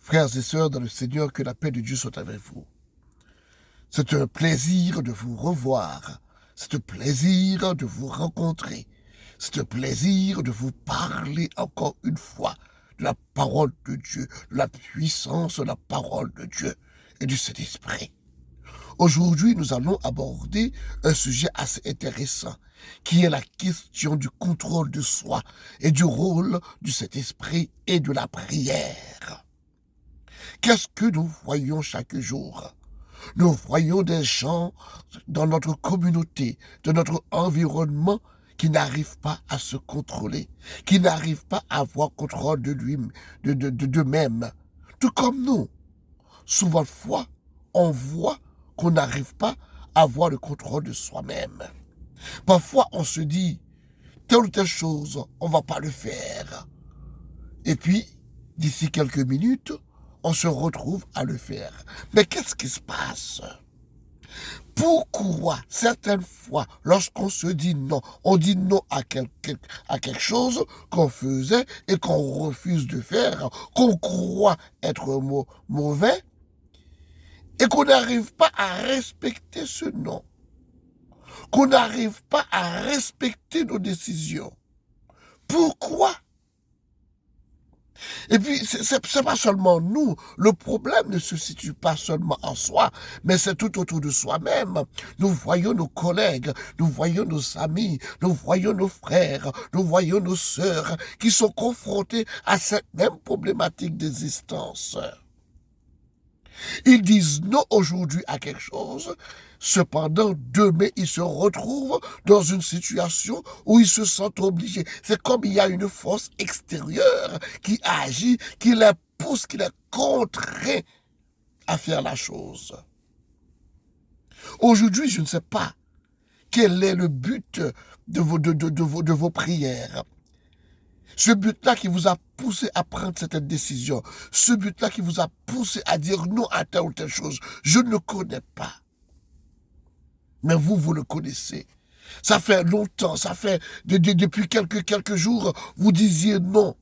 Frères et sœurs dans le Seigneur, que la paix de Dieu soit avec vous. C'est un plaisir de vous revoir. C'est un plaisir de vous rencontrer. C'est un plaisir de vous parler encore une fois de la parole de Dieu, de la puissance de la parole de Dieu et du Saint-Esprit. Aujourd'hui, nous allons aborder un sujet assez intéressant, qui est la question du contrôle de soi et du rôle du Saint-Esprit et de la prière. Qu'est-ce que nous voyons chaque jour? Nous voyons des gens dans notre communauté, dans notre environnement, qui n'arrivent pas à se contrôler, qui n'arrivent pas à avoir contrôle de lui, d'eux-mêmes. Tout comme nous. Souvent de fois, on voit qu'on n'arrive pas à avoir le contrôle de soi-même. Parfois, on se dit, telle ou telle chose, on ne va pas le faire. Et puis, d'ici quelques minutes, on se retrouve à le faire. Mais qu'est-ce qui se passe? Pourquoi, certaines fois, lorsqu'on se dit non, on dit non à quelque chose qu'on faisait et qu'on refuse de faire, qu'on croit être mauvais, et qu'on n'arrive pas à respecter ce non, qu'on n'arrive pas à respecter nos décisions? Pourquoi? Et puis, c'est pas seulement nous. Le problème ne se situe pas seulement en soi, mais c'est tout autour de soi-même. Nous voyons nos collègues, nous voyons nos amis, nous voyons nos frères, nous voyons nos sœurs qui sont confrontés à cette même problématique d'existence. Ils disent non aujourd'hui à quelque chose, cependant demain ils se retrouvent dans une situation où ils se sentent obligés. C'est comme il y a une force extérieure qui agit, qui les pousse, qui les contraint à faire la chose. Aujourd'hui, je ne sais pas quel est le but de vos prières. Ce but-là qui vous a poussé à prendre cette décision, ce but-là qui vous a poussé à dire non à telle ou telle chose, je ne le connais pas. Mais vous le connaissez. Ça fait longtemps, ça fait depuis quelques jours, vous disiez non,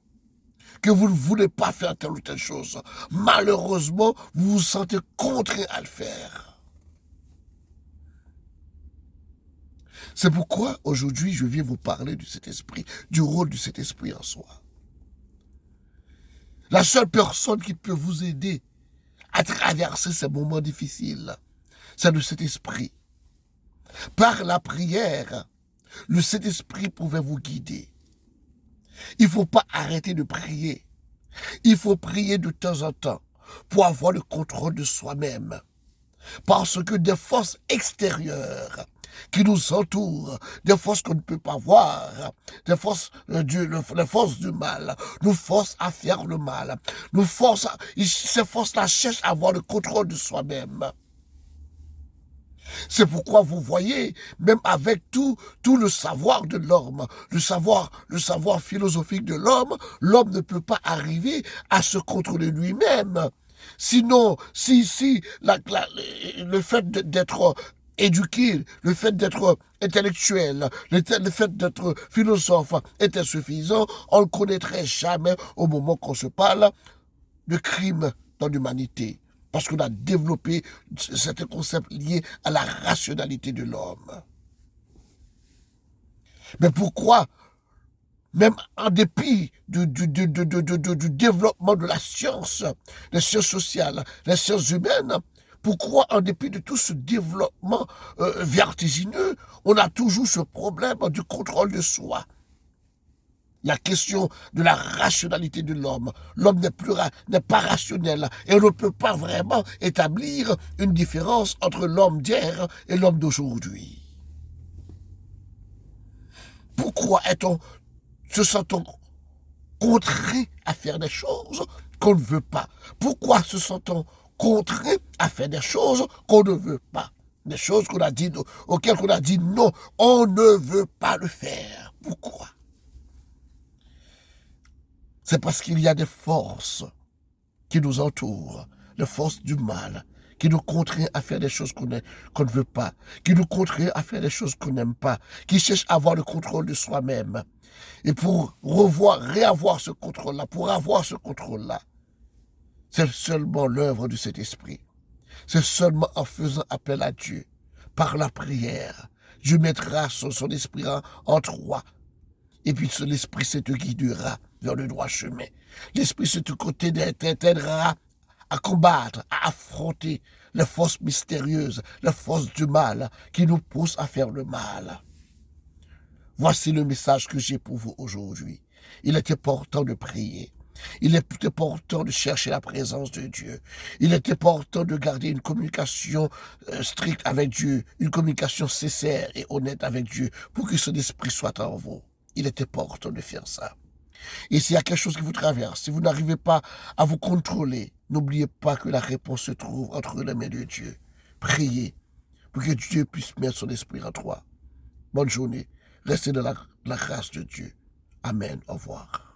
que vous ne voulez pas faire telle ou telle chose. Malheureusement, vous vous sentez contraint à le faire. C'est pourquoi aujourd'hui je viens vous parler du Saint-Esprit, du rôle du Saint-Esprit en soi. La seule personne qui peut vous aider à traverser ces moments difficiles, c'est le Saint-Esprit. Par la prière, le Saint-Esprit pouvait vous guider. Il ne faut pas arrêter de prier. Il faut prier de temps en temps pour avoir le contrôle de soi-même. Parce que des forces extérieures qui nous entourent, des forces qu'on ne peut pas voir, les forces du mal, nous forcent à faire le mal. Ces forces-là cherchent à avoir le contrôle de soi-même. C'est pourquoi vous voyez, même avec tout le savoir de l'homme, le savoir philosophique de l'homme, l'homme ne peut pas arriver à se contrôler lui-même. Sinon, si le fait d'être éduqué, le fait d'être intellectuel, le fait d'être philosophe était suffisant, on ne connaîtrait jamais, au moment qu'on se parle, de crime dans l'humanité. Parce qu'on a développé certains concepts liés à la rationalité de l'homme. Mais pourquoi, même en dépit du développement de la science, des sciences sociales, des sciences humaines, pourquoi, en dépit de tout ce développement vertigineux, on a toujours ce problème du contrôle de soi? La question de la rationalité de l'homme. L'homme n'est pas rationnel et on ne peut pas vraiment établir une différence entre l'homme d'hier et l'homme d'aujourd'hui. Pourquoi se sent-on contraint à faire des choses qu'on ne veut pas? Pourquoi se sent-on contraint à faire des choses qu'on ne veut pas? Des choses auxquelles on a dit non, on ne veut pas le faire. Pourquoi? C'est parce qu'il y a des forces qui nous entourent, les forces du mal, qui nous contraignent à faire des choses qu'on ne veut pas, qui nous contraignent à faire des choses qu'on n'aime pas, qui cherchent à avoir le contrôle de soi-même. Et pour réavoir ce contrôle-là, pour avoir ce contrôle-là, C'est seulement l'œuvre de cet esprit. C'est seulement en faisant appel à Dieu, par la prière. Dieu mettra son esprit en toi. Et puis l'esprit se te guidera vers le droit chemin. L'esprit se t'aidera à combattre, à affronter les forces mystérieuses, les forces du mal qui nous poussent à faire le mal. Voici le message que j'ai pour vous aujourd'hui. Il est important de prier. Il est important de chercher la présence de Dieu. Il est important de garder une communication stricte avec Dieu, une communication sincère et honnête avec Dieu pour que son esprit soit en vous. Il est important de faire ça. Et s'il y a quelque chose qui vous traverse, si vous n'arrivez pas à vous contrôler, n'oubliez pas que la réponse se trouve entre les mains de Dieu. Priez pour que Dieu puisse mettre son esprit en toi. Bonne journée. Restez dans la grâce de Dieu. Amen. Au revoir.